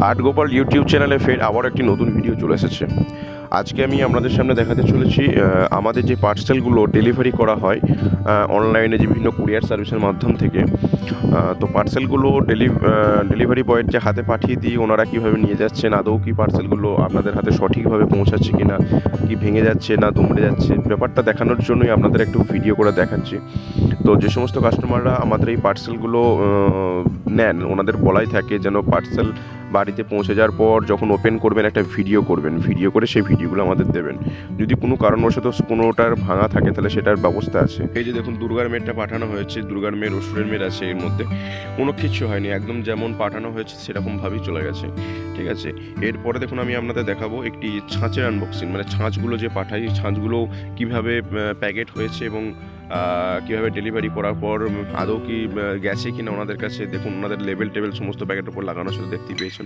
Art Gopal YouTube চ্যানেলে ফের আবার একটি নতুন ভিডিও চলে এসেছে। আজকে আমি আপনাদের সামনে দেখাতে চলেছি আমাদের যে পার্সেলগুলো ডেলিভারি করা হয় অনলাইনে বিভিন্ন কুরিয়ার সার্ভিসের মাধ্যম থেকে। তো পার্সেলগুলো ডেলিভারি বয়ের যে হাতে পাঠিয়ে দিই, ওনারা কীভাবে নিয়ে যাচ্ছেন, আদৌ কি পার্সেলগুলো আপনাদের হাতে সঠিকভাবে পৌঁছাচ্ছে কি না, কি ভেঙে যাচ্ছে না দুমড়ে যাচ্ছে, ব্যাপারটা দেখানোর জন্যই আপনাদের একটু ভিডিও করে দেখাচ্ছি। তো যে সমস্ত কাস্টমাররা আমাদের এই পার্সেলগুলো নেন, ওনাদের বলাই থাকে যেন পার্সেল বাড়িতে পৌঁছে যাওয়ার পর যখন ওপেন করবেন একটা ভিডিও করবেন, ভিডিও করে সেই ভিডিওগুলো আমাদের দেবেন। যদি কোনো কারণবশত কোনোটার ভাঙা থাকে তাহলে সেটার ব্যবস্থা আছে। এই যে দেখুন, দুর্গার মেয়েরটা পাঠানো হয়েছে, দুর্গার মেয়ের অসুরের মেয়ের আছে, এর মধ্যে কোনো কিছু হয়নি, একদম যেমন পাঠানো হয়েছে সেরকমভাবেই চলে গেছে। ঠিক আছে, এরপরে দেখুন আমি আপনাদের দেখাবো একটি ছাঁচের আনবক্সিং, মানে ছাঁচগুলো যে পাঠাই, ছাঁচগুলো কীভাবে প্যাকেট হয়েছে এবং কীভাবে ডেলিভারি করার পর আদৌ কি গেছে কি না ওনাদের কাছে। দেখুন ওনাদের লেবেল টেবেল সমস্ত প্যাকেটের উপর লাগানো ছিল, দেখতে পেয়েছেন।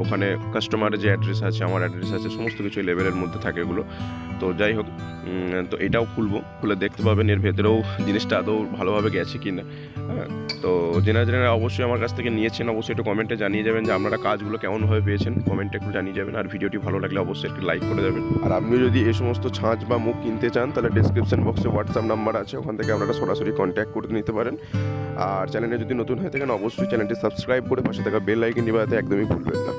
ওখানে কাস্টমারের যে অ্যাড্রেস আছে, আমার অ্যাড্রেস আছে, সমস্ত কিছু লেবেলের মধ্যে থাকে এগুলো। তো যাই হোক, তো এটাও খুলে দেখতে পাবেন এর ভেতরেও জিনিসটা আদৌ ভালোভাবে গেছে কি না। হ্যাঁ, তো যেনারা অবশ্যই আমার কাছ থেকে নিয়েছেন অবশ্যই একটু কমেন্টে জানিয়ে যাবেন যে আপনারা কাজগুলো কেমনভাবে পেয়েছেন, কমেন্টে একটু জানিয়ে যাবেন। আর ভিডিওটি ভালো লাগলে অবশ্যই একটু লাইক করে দেবেন। আর আপনি যদি এই সমস্ত ছাঁচ বা মুখ কিনতে চান তাহলে ডেসক্রিপশন বক্সে হোয়াটসঅ্যাপ নাম্বার আছে, ওখান থেকে আপনারা সরাসরি কন্ট্যাক্ট করে নিতে পারেন। আর চ্যানেলে যদি নতুন হয়ে থাকেন অবশ্যই চ্যানেলটি সাবস্ক্রাইব করে পাশে থাকা বেল আইকন বাজাতে একদমই ভুলবেন না।